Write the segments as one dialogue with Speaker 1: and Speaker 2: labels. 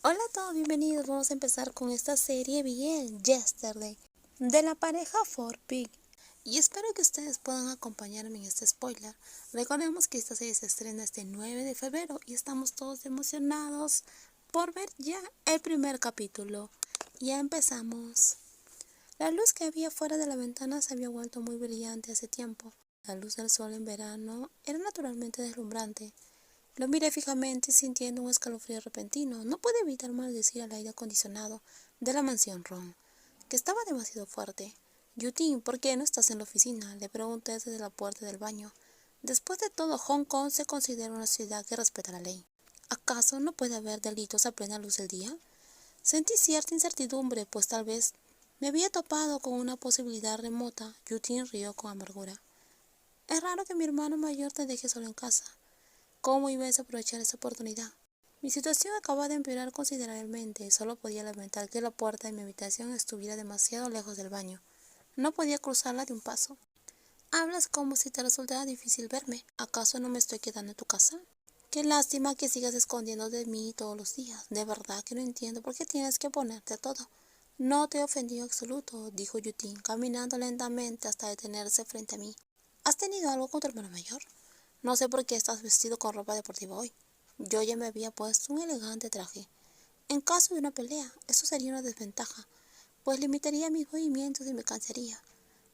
Speaker 1: Hola a todos, bienvenidos. Vamos a empezar con esta serie bien Yesterday de la pareja For Pig. Y espero que ustedes puedan acompañarme en este spoiler. Recordemos que esta serie se estrena este 9 de febrero y estamos todos emocionados por ver ya el primer capítulo. Ya empezamos. La luz que había fuera de la ventana se había vuelto muy brillante hace tiempo. La luz del sol en verano era naturalmente deslumbrante. Lo miré fijamente sintiendo un escalofrío repentino. No pude evitar maldecir al aire acondicionado de la mansión Ron, que estaba demasiado fuerte. Yutin, ¿por qué no estás en la oficina?, le pregunté desde la puerta del baño. Después de todo, Hong Kong se considera una ciudad que respeta la ley. ¿Acaso no puede haber delitos a plena luz del día? Sentí cierta incertidumbre, pues tal vez me había topado con una posibilidad remota. Yutin rió con amargura. Es raro que mi hermano mayor te deje solo en casa. ¿Cómo iba a desaprovechar esa oportunidad? Mi situación acababa de empeorar considerablemente. Solo podía lamentar que la puerta de mi habitación estuviera demasiado lejos del baño. No podía cruzarla de un paso. Hablas como si te resultara difícil verme. ¿Acaso no me estoy quedando en tu casa? Qué lástima que sigas escondiendo de mí todos los días. De verdad que no entiendo por qué tienes que ponerte a todo. No te he ofendido en absoluto, dijo Yutin, caminando lentamente hasta detenerse frente a mí. ¿Has tenido algo con tu hermano mayor? No sé por qué estás vestido con ropa deportiva hoy. Yo ya me había puesto un elegante traje. En caso de una pelea, eso sería una desventaja, pues limitaría mis movimientos y me cansaría.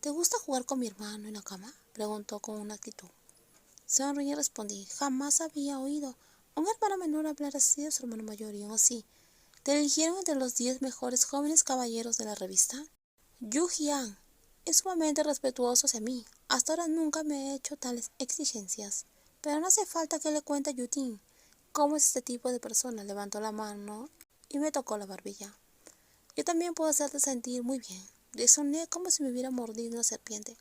Speaker 1: ¿Te gusta jugar con mi hermano en la cama?, preguntó con una actitud. Sonreí y respondí. Jamás había oído a un hermano menor hablar así de su hermano mayor, y aún así, ¿te eligieron entre los 10 mejores jóvenes caballeros de la revista? Yu Jian es sumamente respetuoso hacia mí. Hasta ahora nunca me he hecho tales exigencias. Pero no hace falta que le cuente a Yutin cómo es este tipo de persona. Levantó la mano y me tocó la barbilla. Yo también puedo hacerte sentir muy bien. Resoné como si me hubiera mordido una serpiente.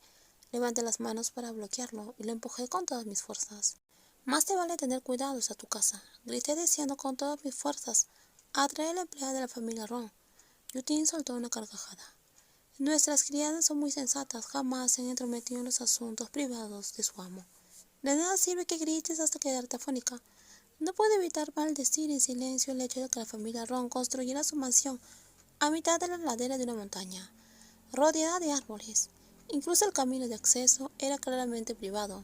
Speaker 1: Levanté las manos para bloquearlo y lo empujé con todas mis fuerzas. Más te vale tener cuidado a tu casa, grité deseando con todas mis fuerzas atraer a la empleada de la familia Ron. Yutin soltó una carcajada. Nuestras criadas son muy sensatas, jamás se han entrometido en los asuntos privados de su amo. De nada sirve que grites hasta quedarte afónica. No puedo evitar maldecir en silencio el hecho de que la familia Ron construyera su mansión a mitad de la ladera de una montaña, rodeada de árboles. Incluso el camino de acceso era claramente privado.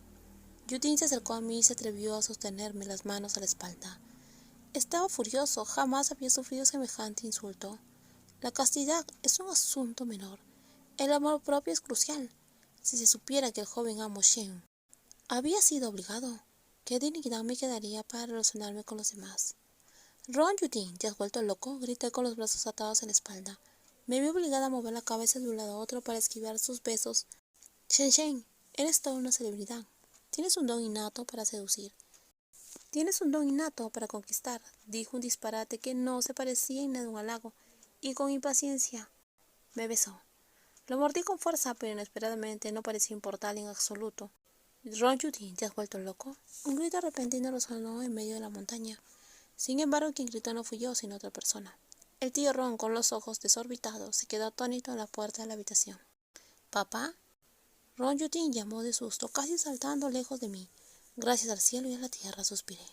Speaker 1: Yutin se acercó a mí y se atrevió a sostenerme las manos a la espalda. Estaba furioso, jamás había sufrido semejante insulto. La castidad es un asunto menor. El amor propio es crucial. Si se supiera que el joven amo Shen había sido obligado, ¿qué dignidad me quedaría para relacionarme con los demás? Ron Yutin, ¿te has vuelto loco?, grité con los brazos atados en la espalda. Me vi obligada a mover la cabeza de un lado a otro para esquivar sus besos. Shen, eres toda una celebridad. Tienes un don innato para seducir. Tienes un don innato para conquistar, dijo un disparate que no se parecía en nada a un halago, y con impaciencia me besó. Lo mordí con fuerza, pero inesperadamente no parecía importarle en absoluto. Ron Yutin, ¿te has vuelto loco? Un grito repentino resonó en medio de la montaña. Sin embargo, quien gritó no fui yo, sino otra persona. El tío Ron, con los ojos desorbitados, se quedó atónito en la puerta de la habitación. ¿Papá? Ron Yutin llamó de susto, casi saltando lejos de mí. Gracias al cielo y a la tierra, suspiré.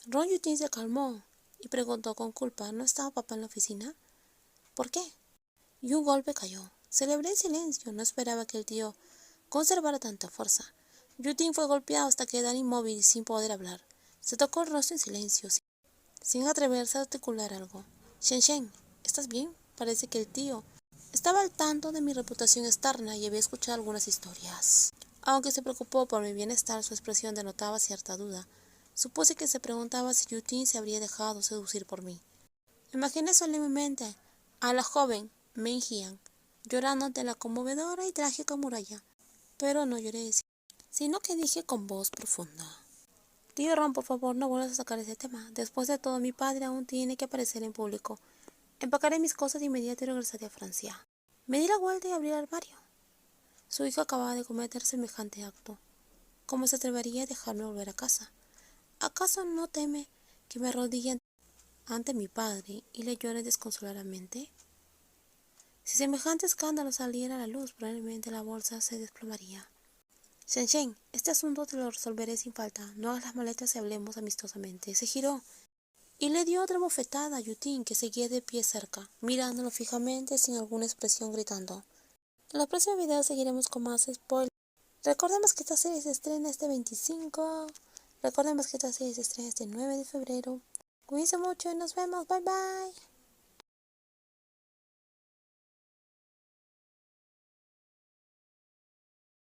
Speaker 1: Ron Yutin se calmó y preguntó con culpa, ¿no estaba papá en la oficina? ¿Por qué? Y un golpe cayó. Celebré en silencio, no esperaba que el tío conservara tanta fuerza. Yutin fue golpeado hasta quedar inmóvil sin poder hablar. Se tocó el rostro en silencio, sin atreverse a articular algo. Shen, ¿estás bien? Parece que el tío estaba al tanto de mi reputación externa y había escuchado algunas historias. Aunque se preocupó por mi bienestar, su expresión denotaba cierta duda. Supuse que se preguntaba si Yutin se habría dejado seducir por mí. Imaginé solemnemente a la joven Mei Jian llorando ante la conmovedora y trágica muralla, pero no lloré, sino que dije con voz profunda. Tío Ron, por favor, no vuelvas a sacar ese tema. Después de todo, mi padre aún tiene que aparecer en público. Empacaré mis cosas de inmediato y regresaré a Francia. Me di la vuelta y abrí el armario. Su hijo acababa de cometer semejante acto. ¿Cómo se atrevería a dejarme volver a casa? ¿Acaso no teme que me arrodille ante mi padre y le llore desconsoladamente? Si semejante escándalo saliera a la luz, probablemente la bolsa se desplomaría. Este asunto te lo resolveré sin falta. No hagas las maletas y hablemos amistosamente. Se giró y le dio otra bofetada a Yutin, que seguía de pie cerca, mirándolo fijamente sin alguna expresión, gritando. En los próximos videos seguiremos con más spoilers. Recordemos que esta serie se estrena este 25. Recordemos que esta serie se estrena este 9 de febrero. Cuídense mucho y nos vemos. Bye bye.